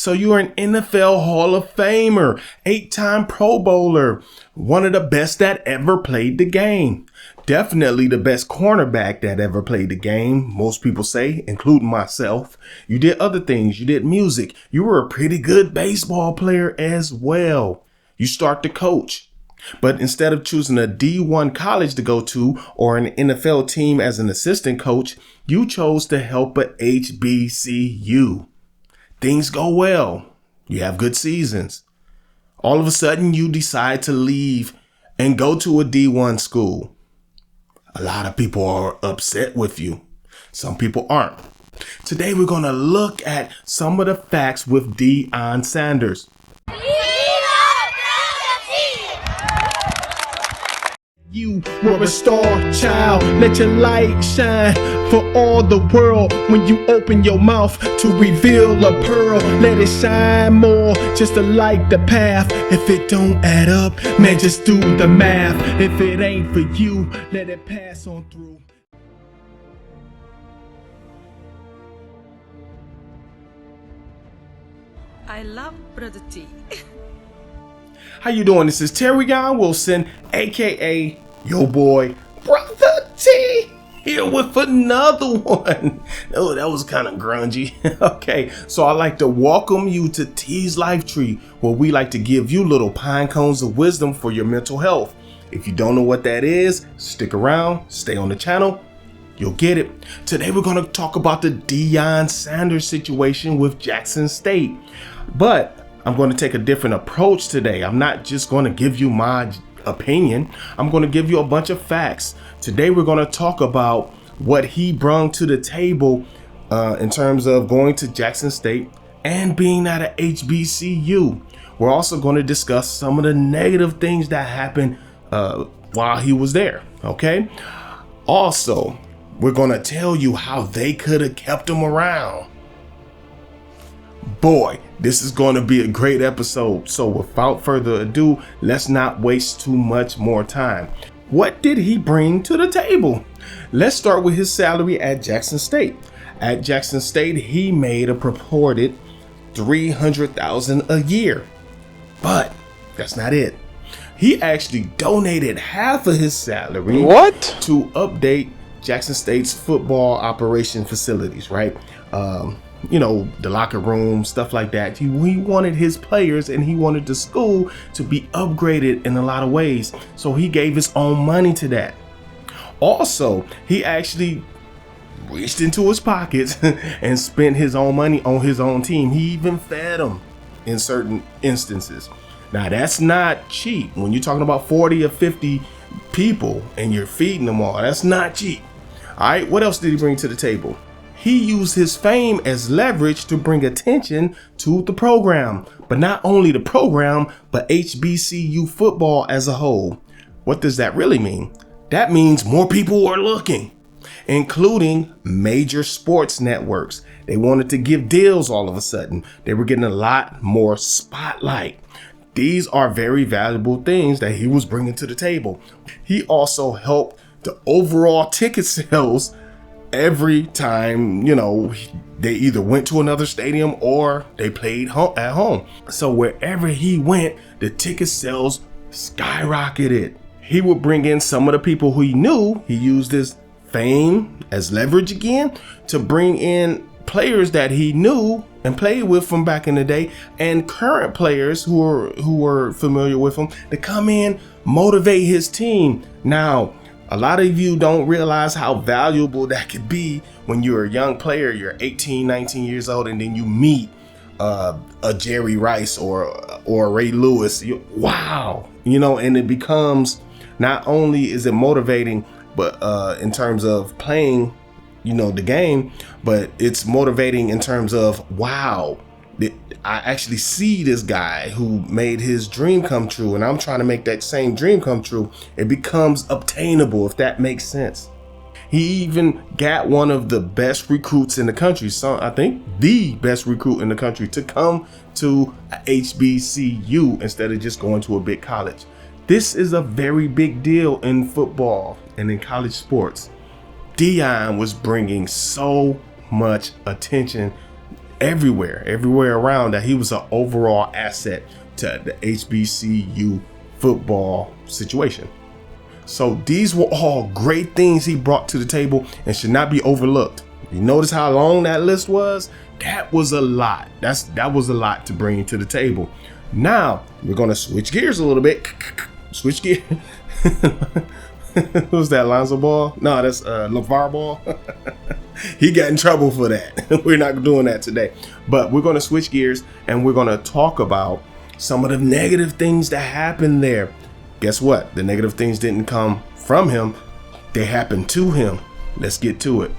So you're an NFL Hall of Famer, 8-time Pro Bowler, one of the best that ever played the game. Definitely the best cornerback that ever played the game, most people say, including myself. You did other things. You did music. You were a pretty good baseball player as well. You start to coach. But instead of choosing a D1 college to go to or an NFL team as an assistant coach, you chose to help a HBCU. Things go well. You have good seasons. All of a sudden, you decide to leave and go to a D1 school. A lot of people are upset with you. Some people aren't. Today, we're going to look at some of the facts with Deion Sanders. You were a star child, let your light shine for all the world. When you open your mouth to reveal a pearl, let it shine more, just to light the path. If it don't add up, man, just do the math. If it ain't for you, let it pass on through. I love Brotha T. How you doing? This is Deion Wilson, aka your boy Brotha T, here with another one. Oh, that was kind of grungy. Okay, so I'd like to welcome you to T's Life Tree, where we like to give you little pine cones of wisdom for your mental health. If you don't know what that is, stick around, stay on the channel, you'll get it. Today we're going to talk about the Deion Sanders situation with Jackson State, but I'm going to take a different approach today. I'm not just going to give you my opinion. I'm going to give you a bunch of facts. Today, we're going to talk about what he brought to the table in terms of going to Jackson State and being at a HBCU. We're also going to discuss some of the negative things that happened while he was there. Okay. Also, we're going to tell you how they could have kept him around. Boy, this is going to be a great episode. So without further ado, let's not waste too much more time. What did he bring to the table? Let's start with his salary at Jackson State. At Jackson State, he made a purported $300,000 a year. But that's not it. He actually donated half of his salary to update Jackson State's football operation facilities, right? The locker room, stuff like that. He wanted his players and he wanted the school to be upgraded in a lot of ways. So he gave his own money to that. Also, he actually reached into his pockets and spent his own money on his own team. He even fed them in certain instances. Now, that's not cheap. When you're talking about 40 or 50 people and you're feeding them all, that's not cheap. All right, what else did he bring to the table? He used his fame as leverage to bring attention to the program, but not only the program, but HBCU football as a whole. What does that really mean? That means more people are looking, including major sports networks. They wanted to give deals all of a sudden. They were getting a lot more spotlight. These are very valuable things that he was bringing to the table. He also helped the overall ticket sales. Every time, they either went to another stadium or they played at home. So wherever he went, the ticket sales skyrocketed. He would bring in some of the people who he knew. He used his fame as leverage again to bring in players that he knew and played with from back in the day, and current players who were familiar with him to come in, motivate his team. Now, a lot of you don't realize how valuable that could be when you're a young player, you're 18, 19 years old, and then you meet a Jerry Rice or a Ray Lewis. Wow. And it becomes, not only is it motivating, but in terms of playing, the game, but it's motivating in terms of, wow, I actually see this guy who made his dream come true, and I'm trying to make that same dream come true. It becomes obtainable, if that makes sense. He even got one of the best recruits in the country, I think the best recruit in the country, to come to HBCU instead of just going to a big college. This is a very big deal in football and in college sports. Deion was bringing so much attention everywhere around, that he was an overall asset to the HBCU football situation. So these were all great things he brought to the table and should not be overlooked. You notice how long that list was? That was a lot. That was a lot to bring to the table. Now we're gonna switch gears a little bit. Switch gear. Who's that? Lonzo Ball? No, that's LeVar Ball. He got in trouble for that. We're not doing that today. But we're gonna switch gears and we're gonna talk about some of the negative things that happened there. Guess what? The negative things didn't come from him. They happened to him. Let's get to it.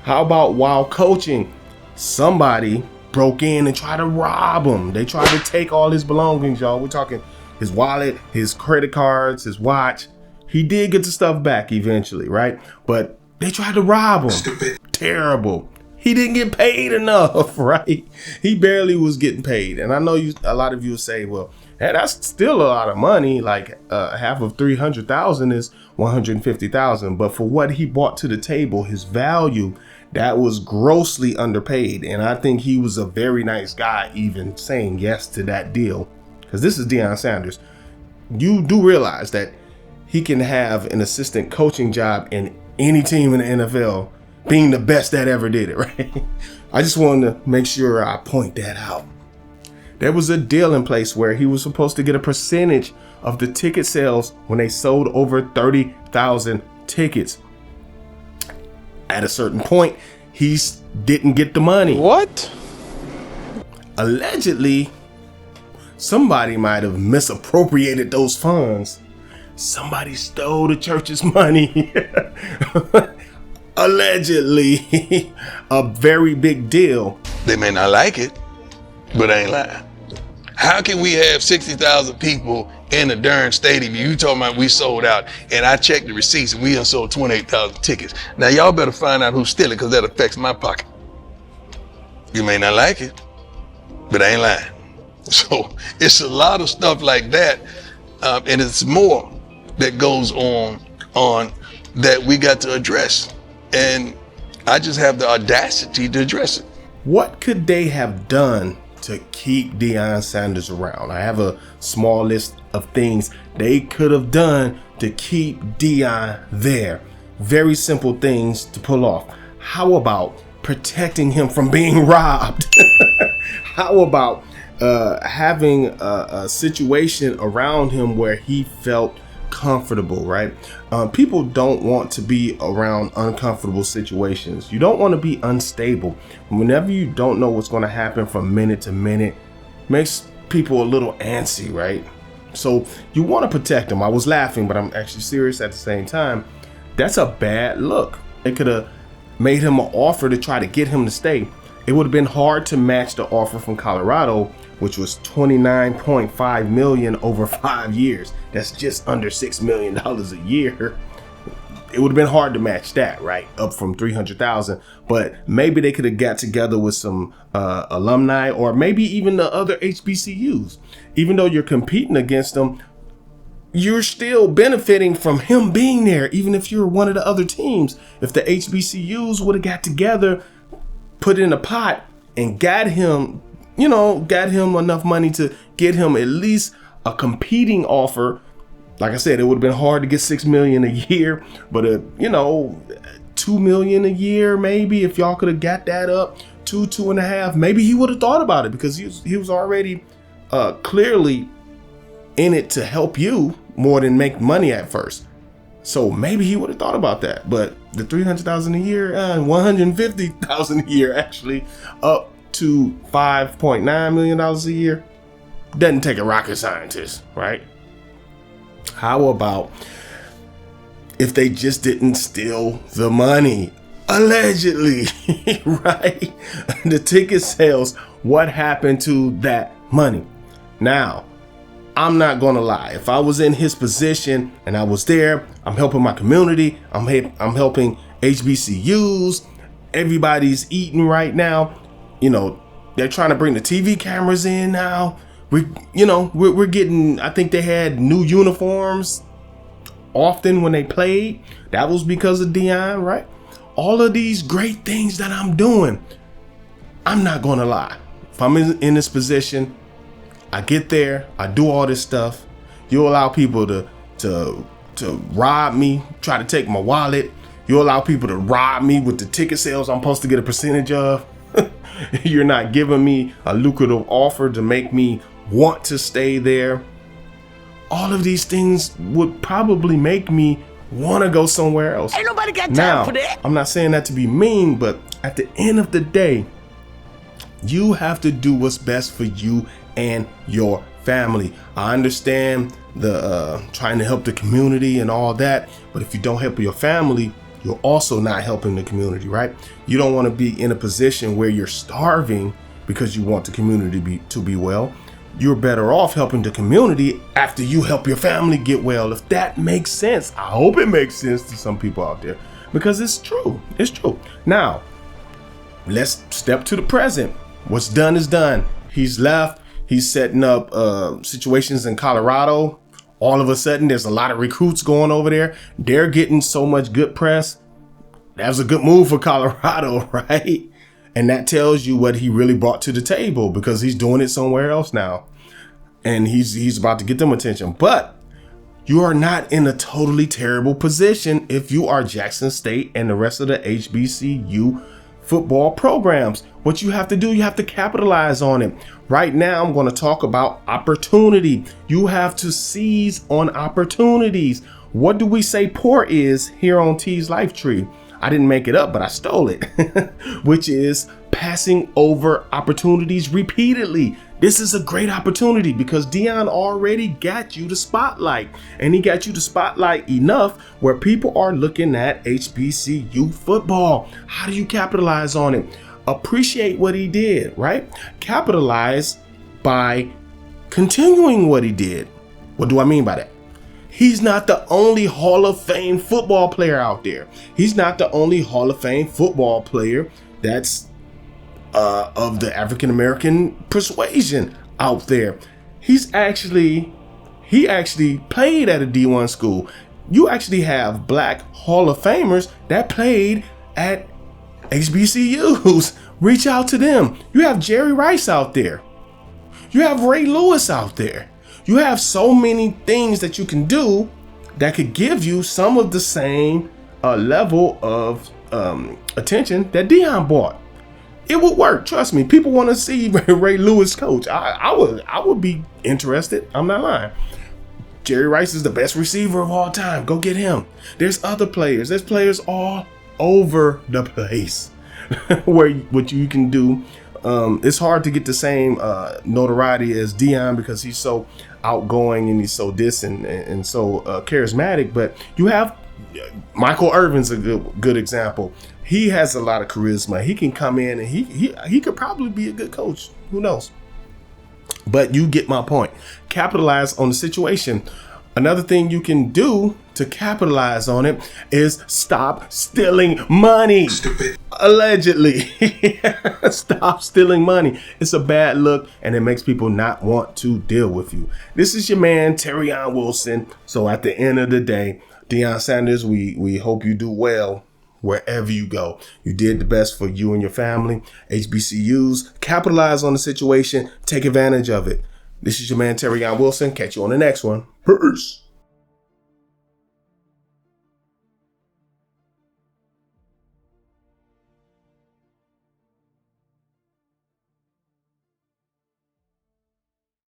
How about while coaching, somebody broke in and tried to rob him? They tried to take all his belongings, y'all. We're talking his wallet, his credit cards, his watch. He did get the stuff back eventually, right? But they tried to rob him. Stupid. Terrible. He didn't get paid enough, right? He barely was getting paid. And I know a lot of you will say, well, hey, that's still a lot of money. Like half of 300,000 is 150,000. But for what he brought to the table, his value, that was grossly underpaid. And I think he was a very nice guy even saying yes to that deal. Because this is Deion Sanders. You do realize that he can have an assistant coaching job in any team in the NFL, being the best that ever did it, right? I just wanted to make sure I point that out. There was a deal in place where he was supposed to get a percentage of the ticket sales when they sold over 30,000 tickets. At a certain point, he didn't get the money. What? Allegedly, somebody might have misappropriated those funds. Somebody stole the church's money. Allegedly. A very big deal. They may not like it, but I ain't lying. How can we have 60,000 people in a darn stadium? You talking about we sold out, and I checked the receipts and we done sold 28,000 tickets. Now y'all better find out who's stealing, because that affects my pocket. You may not like it, but I ain't lying. So it's a lot of stuff like that, and it's more that goes on that we got to address. And I just have the audacity to address it. What could they have done to keep Deion Sanders around? I have a small list of things they could have done to keep Deion there. Very simple things to pull off. How about protecting him from being robbed? How about having a situation around him where he felt comfortable, right? People don't want to be around uncomfortable situations. You don't want to be unstable. Whenever you don't know what's going to happen from minute to minute, makes people a little antsy, right? So you want to protect them. I was laughing, but I'm actually serious at the same time. That's a bad look. They could have made him an offer to try to get him to stay. It would have been hard to match the offer from Colorado, which was $29.5 million over 5 years. That's just under $6 million a year. It would have been hard to match that, right? Up from 300,000. But maybe they could have got together with some alumni, or maybe even the other HBCUs. Even though you're competing against them, you're still benefiting from him being there, even if you're one of the other teams. If the HBCUs would have got together, put in a pot, and got him enough money to get him at least a competing offer. Like I said, it would have been hard to get $6 million a year, but $2 million a year, maybe, if y'all could have got that up, 2.5, maybe he would have thought about it, because he was already clearly in it to help you more than make money at first. So maybe he would have thought about that. But the 300,000 a year, 150,000 a year, actually, up to $5.9 million a year, doesn't take a rocket scientist, right? How about if they just didn't steal the money? Allegedly, right? The ticket sales, what happened to that money? Now, I'm not gonna lie. If I was in his position and I was there, I'm helping my community, I'm helping HBCUs, everybody's eating right now. They're trying to bring the TV cameras in now. We're getting, I think they had new uniforms often when they played. That was because of Deion, right? All of these great things that I'm doing, I'm not going to lie. If I'm in this position, I get there, I do all this stuff. You allow people to rob me, try to take my wallet. You allow people to rob me with the ticket sales I'm supposed to get a percentage of. You're not giving me a lucrative offer to make me want to stay there. All of these things would probably make me want to go somewhere else. Ain't nobody got time for that. I'm not saying that to be mean, but at the end of the day, you have to do what's best for you and your family. I understand the trying to help the community and all that, but if you don't help your family, you're also not helping the community, right? You don't want to be in a position where you're starving because you want the community to be well. You're better off helping the community after you help your family get well. If that makes sense. I hope it makes sense to some people out there, because it's true. It's true. Now, let's step to the present. What's done is done. He's left. He's setting up situations in Colorado. All of a sudden, there's a lot of recruits going over there. They're getting so much good press. That was a good move for Colorado, right? And that tells you what he really brought to the table, because he's doing it somewhere else now. And he's about to get them attention. But you are not in a totally terrible position if you are Jackson State and the rest of the HBCU football programs. What you have to do, you have to capitalize on it. Right now, I'm going to talk about opportunity. You have to seize on opportunities. What do we say poor is here on T's Life Tree? I didn't make it up, but I stole it, which is passing over opportunities repeatedly. This is a great opportunity because Deion already got you the spotlight, and he got you the spotlight enough where people are looking at HBCU football. How do you capitalize on it? Appreciate what he did, right? Capitalize by continuing what he did. What do I mean by that? He's not the only Hall of Fame football player out there. He's not the only Hall of Fame football player that's of the African American persuasion out there. He actually played at a D1 school. You actually have black Hall of Famers that played at HBCUs. Reach out to them. You have Jerry Rice out there. You have Ray Lewis out there. You have so many things that you can do that could give you some of the same level of attention that Deion brought. It would work. Trust me. People want to see Ray Lewis coach. I would be interested. I'm not lying. Jerry Rice is the best receiver of all time. Go get him. There's other players. There's players all over the place where what you can do. It's hard to get the same notoriety as Deion because he's so outgoing and he's so and so charismatic. But you have Michael Irvin's a good example. He has a lot of charisma. He can come in and he could probably be a good coach. Who knows? But you get my point. Capitalize on the situation. Another thing you can do to capitalize on it is stop stealing money. Stupid. Allegedly. Stop stealing money. It's a bad look and it makes people not want to deal with you. This is your man, Terrion Wilson. So at the end of the day, Deion Sanders, we hope you do well wherever you go. You did the best for you and your family. HBCUs, capitalize on the situation. Take advantage of it. This is your man, Terrion Wilson. Catch you on the next one. Peace.